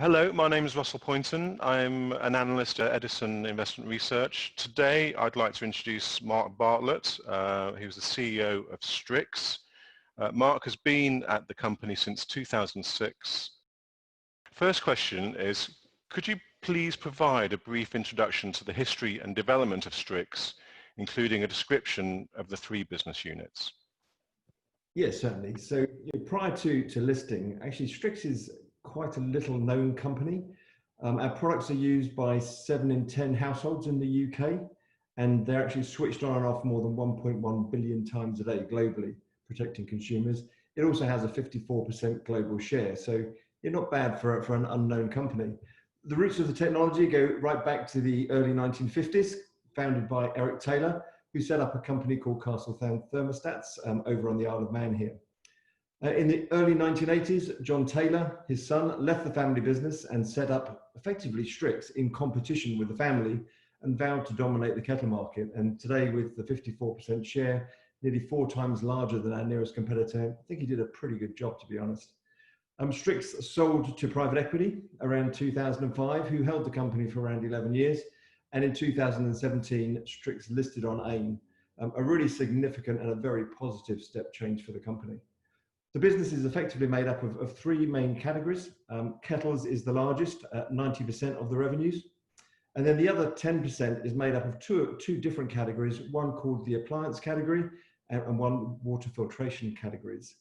Hello, my name is Russell Poynton. I'm an analyst at Edison Investment Research. Today, I'd like to introduce Mark Bartlett, who's the CEO of Strix. Mark has been at the company since 2006. First question is, could you please provide a brief introduction to the history and development of Strix, including a description of the three business units? Yes, certainly. So prior to listing, actually Strix is quite a little known company. Our products are used by 7 in 10 households in the UK, and they're actually switched on and off more than 1.1 billion times a day globally, protecting consumers. It also has a 54% global share, so you're not bad for an unknown company. The roots of the technology go right back to the early 1950s, founded by Eric Taylor, who set up a company called Castletown Thermostats over on the Isle of Man here. In the early 1980s, John Taylor, his son, left the family business and set up effectively Strix in competition with the family and vowed to dominate the kettle market. And today, with the 54% share, nearly 4 times larger than our nearest competitor, I think he did a pretty good job, to be honest. Strix sold to private equity around 2005, who held the company for around 11 years. And in 2017, Strix listed on AIM, a really significant and a very positive step change for the company. The business is effectively made up of 3 main categories. Kettles is the largest at 90% of the revenues. And then the other 10% is made up of two different categories, one called the appliance category and one water filtration categories.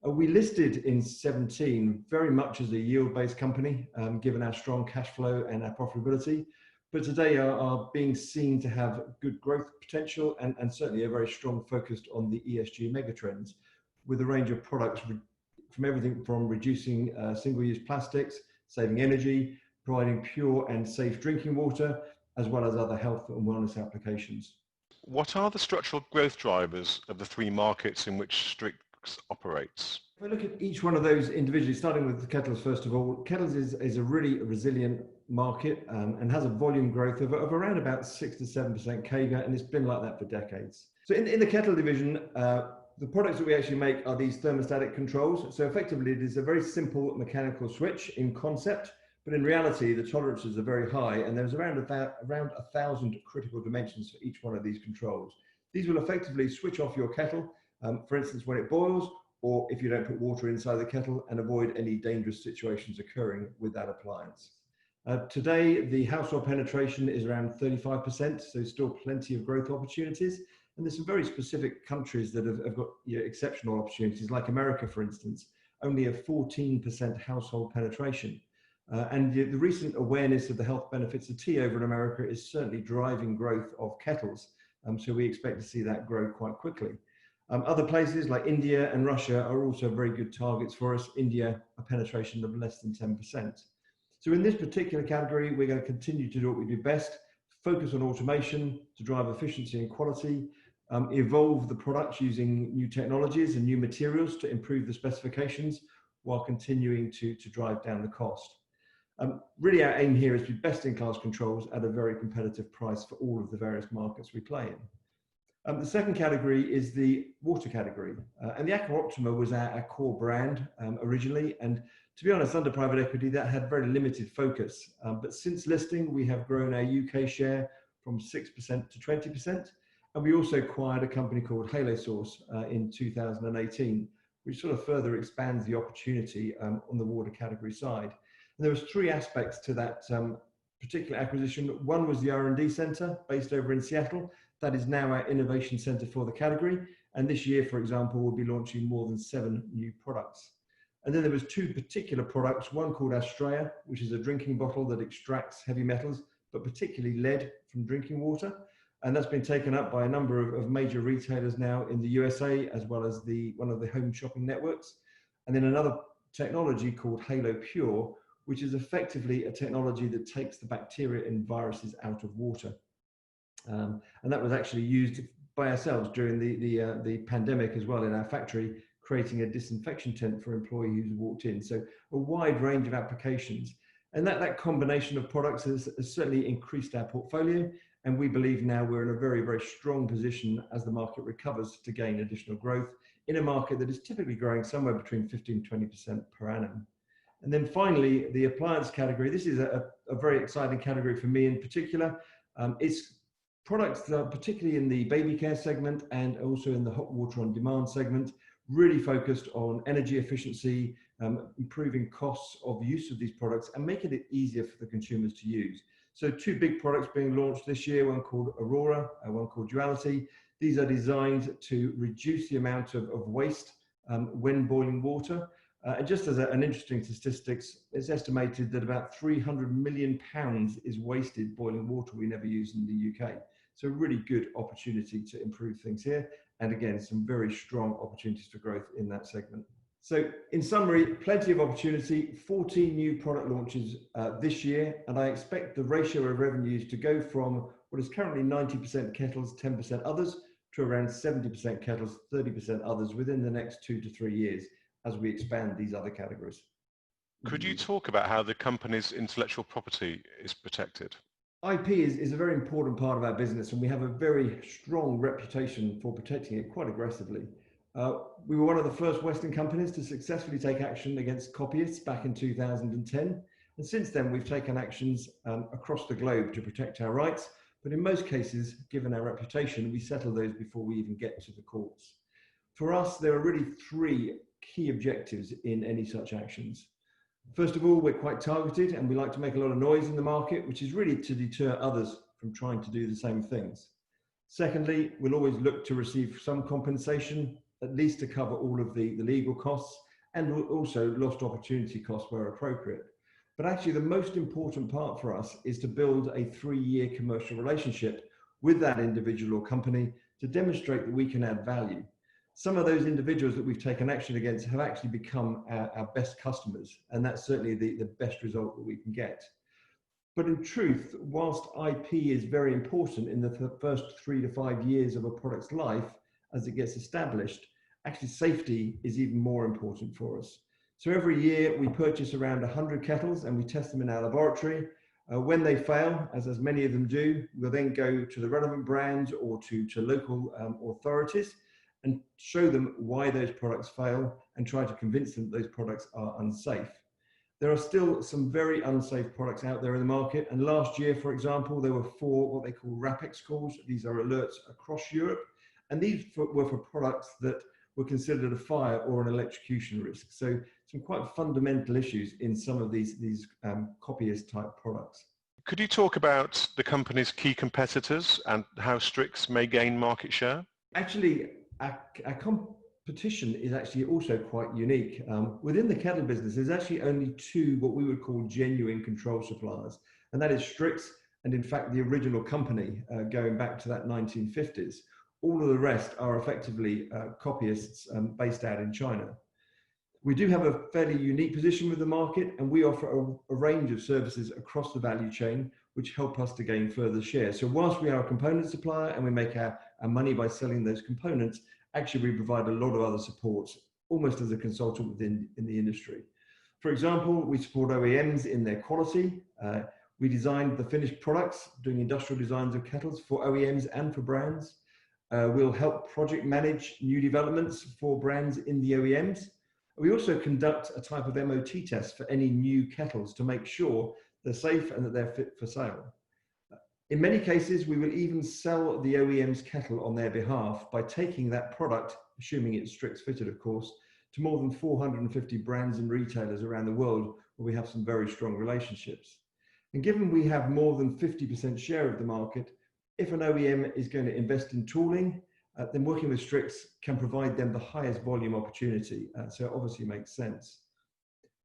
We listed in 17 very much as a yield-based company, given our strong cash flow and our profitability, but today are being seen to have good growth potential and certainly a very strong focus on the ESG megatrends, with a range of products from everything from reducing single-use plastics, saving energy, providing pure and safe drinking water, as well as other health and wellness applications. What are the structural growth drivers of the 3 markets in which Strix operates? If I look at each one of those individually, starting with the kettles first of all, kettles is a really resilient market and has a volume growth of around about 6 to 7% CAGR, and it's been like that for decades. So in the kettle division, the products that we actually make are these thermostatic controls. So effectively, it is a very simple mechanical switch in concept, but in reality, the tolerances are very high, and there's around 1,000 critical dimensions for each one of these controls. These will effectively switch off your kettle, for instance, when it boils, or if you don't put water inside the kettle, and avoid any dangerous situations occurring with that appliance. Today, the household penetration is around 35%, so still plenty of growth opportunities. And there's some very specific countries that have got exceptional opportunities, like America, for instance, only a 14% household penetration. And the recent awareness of the health benefits of tea over in America is certainly driving growth of kettles. So we expect to see that grow quite quickly. Other places like India and Russia are also very good targets for us. India, a penetration of less than 10%. So in this particular category, we're going to continue to do what we do best, focus on automation to drive efficiency and quality, evolve the products using new technologies and new materials to improve the specifications while continuing to drive down the cost. Really our aim here is to be best in class controls at a very competitive price for all of the various markets we play in. The second category is the water category, and the Aqua Optima was our core brand originally, and to be honest, under private equity that had very limited focus, but since listing we have grown our UK share from 6% to 20%, and we also acquired a company called Halo Source in 2018, which sort of further expands the opportunity on the water category side. And there was 3 aspects to that particular acquisition. One was the R&D center based over in Seattle. That is now our innovation center for the category. And this year, for example, we'll be launching more than 7 new products. And then there was 2 particular products, one called Astrea, which is a drinking bottle that extracts heavy metals, but particularly lead from drinking water. And that's been taken up by a number of major retailers now in the USA, as well as one of the home shopping networks. And then another technology called Halo Pure, which is effectively a technology that takes the bacteria and viruses out of water. And that was actually used by ourselves during the pandemic as well in our factory, creating a disinfection tent for employees who walked in. So a wide range of applications. And that combination of products has certainly increased our portfolio. And we believe now we're in a very, very strong position as the market recovers to gain additional growth in a market that is typically growing somewhere between 15 and 20% per annum. And then finally, the appliance category. This is a very exciting category for me in particular. It's products that are particularly in the baby care segment and also in the hot water on demand segment, really focused on energy efficiency, improving costs of use of these products and making it easier for the consumers to use. So two big products being launched this year, one called Aurora and one called Duality. These are designed to reduce the amount of waste when boiling water. And just as an interesting statistics, it's estimated that about £300 million is wasted boiling water we never use in the UK. So a really good opportunity to improve things here. And again, some very strong opportunities for growth in that segment. So in summary, plenty of opportunity, 14 new product launches this year. And I expect the ratio of revenues to go from what is currently 90% kettles, 10% others, to around 70% kettles, 30% others within the next 2 to 3 years as we expand these other categories. Could you talk about how the company's intellectual property is protected? IP is a very important part of our business, and we have a very strong reputation for protecting it quite aggressively. We were one of the first Western companies to successfully take action against copyists back in 2010. And since then, we've taken actions across the globe to protect our rights. But in most cases, given our reputation, we settle those before we even get to the courts. For us, there are really 3 key objectives in any such actions. First of all, we're quite targeted and we like to make a lot of noise in the market, which is really to deter others from trying to do the same things. Secondly, we'll always look to receive some compensation, at least to cover all of the legal costs and also lost opportunity costs where appropriate. But actually the most important part for us is to build a 3-year commercial relationship with that individual or company to demonstrate that we can add value. Some of those individuals that we've taken action against have actually become our best customers, and that's certainly the best result that we can get. But in truth, whilst IP is very important in the first 3 to 5 years of a product's life as it gets established, actually safety is even more important for us. So every year we purchase around 100 kettles and we test them in our laboratory. When they fail, as many of them do, we'll then go to the relevant brands or to local authorities and show them why those products fail and try to convince them that those products are unsafe. There are still some very unsafe products out there in the market. And last year, for example, there were 4 what they call RAPEX calls. These are alerts across Europe. And these were for products that were considered a fire or an electrocution risk. So some quite fundamental issues in some of these copyist type products. Could you talk about the company's key competitors and how Strix may gain market share? Actually, our competition is actually also quite unique. Within the kettle business, there's actually only 2 what we would call genuine control suppliers, and that is Strix and in fact the original company going back to that 1950s. All of the rest are effectively copyists based out in China. We do have a fairly unique position with the market, and we offer a range of services across the value chain which help us to gain further share. So whilst we are a component supplier and we make our money by selling those components, actually we provide a lot of other supports almost as a consultant within the industry. For example, we support OEMs in their quality. We designed the finished products, doing industrial designs of kettles for OEMs and for brands. We'll help project manage new developments for brands in the OEMs. We also conduct a type of MOT test for any new kettles to make sure they're safe and that they're fit for sale. In many cases, we will even sell the OEM's kettle on their behalf by taking that product, assuming it's Strix fitted, of course, to more than 450 brands and retailers around the world where we have some very strong relationships. And given we have more than 50% share of the market, if an OEM is going to invest in tooling, then working with Strix can provide them the highest volume opportunity. So it obviously makes sense.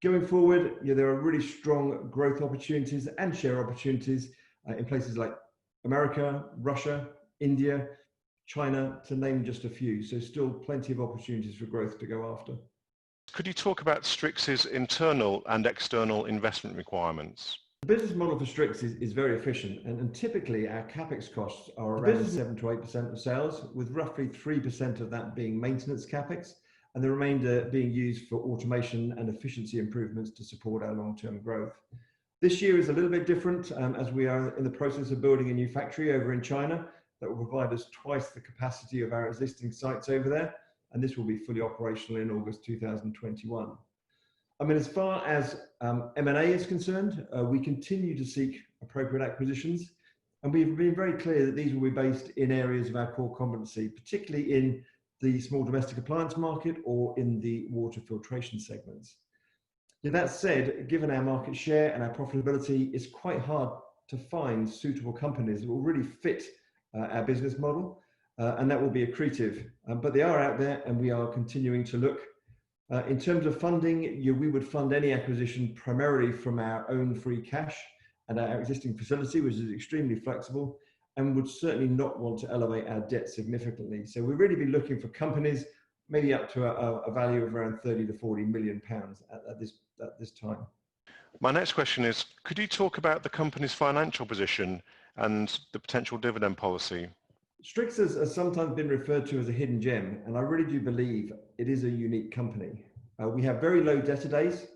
Going forward, there are really strong growth opportunities and share opportunities in places like America, Russia, India, China, to name just a few. So still plenty of opportunities for growth to go after. Could you talk about Strix's internal and external investment requirements? The business model for Strix is very efficient, and typically our capex costs are around 7 to 8% of sales, with roughly 3% of that being maintenance capex, and the remainder being used for automation and efficiency improvements to support our long-term growth. This year is a little bit different as we are in the process of building a new factory over in China that will provide us twice the capacity of our existing sites over there, and this will be fully operational in August 2021. I mean, as far as M&A is concerned, we continue to seek appropriate acquisitions, and we've been very clear that these will be based in areas of our core competency, particularly in the small domestic appliance market or in the water filtration segments. With that said, given our market share and our profitability, it's quite hard to find suitable companies that will really fit our business model, and that will be accretive. But they are out there, and we are continuing to look. In terms of funding, we would fund any acquisition primarily from our own free cash and our existing facility, which is extremely flexible, and would certainly not want to elevate our debt significantly. So we'd really be looking for companies maybe up to a value of around 30 to 40 million pounds at this time. My next question is, could you talk about the company's financial position and the potential dividend policy? Strix has sometimes been referred to as a hidden gem, and I really do believe it is a unique company. We have very low debtor days.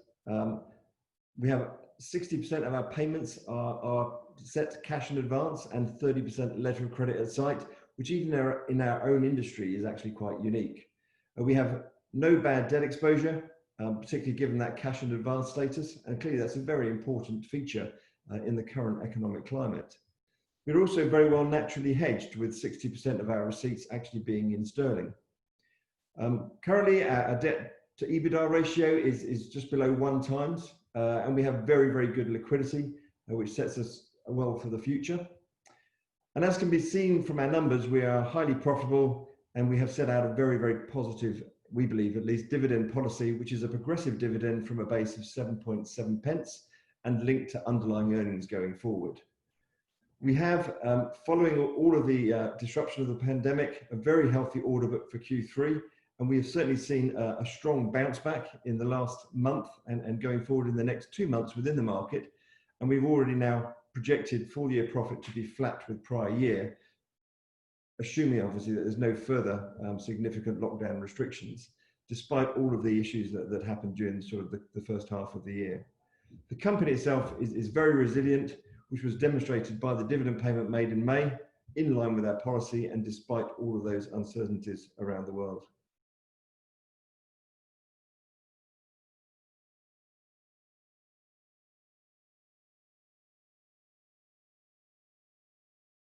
We have 60% of our payments are set to cash in advance and 30% letter of credit at site, which even in our own industry is actually quite unique. We have no bad debt exposure, particularly given that cash in advance status, and clearly that's a very important feature in the current economic climate. We're also very well naturally hedged, with 60% of our receipts actually being in sterling. Currently, our debt to EBITDA ratio is just below 1 times, and we have very, very good liquidity, which sets us well for the future. And as can be seen from our numbers, we are highly profitable, and we have set out a very, very positive, we believe at least, dividend policy, which is a progressive dividend from a base of 7.7 pence and linked to underlying earnings going forward. We have, following all of the disruption of the pandemic, a very healthy order book for Q3, and we have certainly seen a strong bounce back in the last month and going forward in the next 2 months within the market. And we've already now projected full year profit to be flat with prior year, assuming obviously that there's no further significant lockdown restrictions, despite all of the issues that happened during sort of the first half of the year. The company itself is very resilient, which was demonstrated by the dividend payment made in May, in line with our policy and despite all of those uncertainties around the world.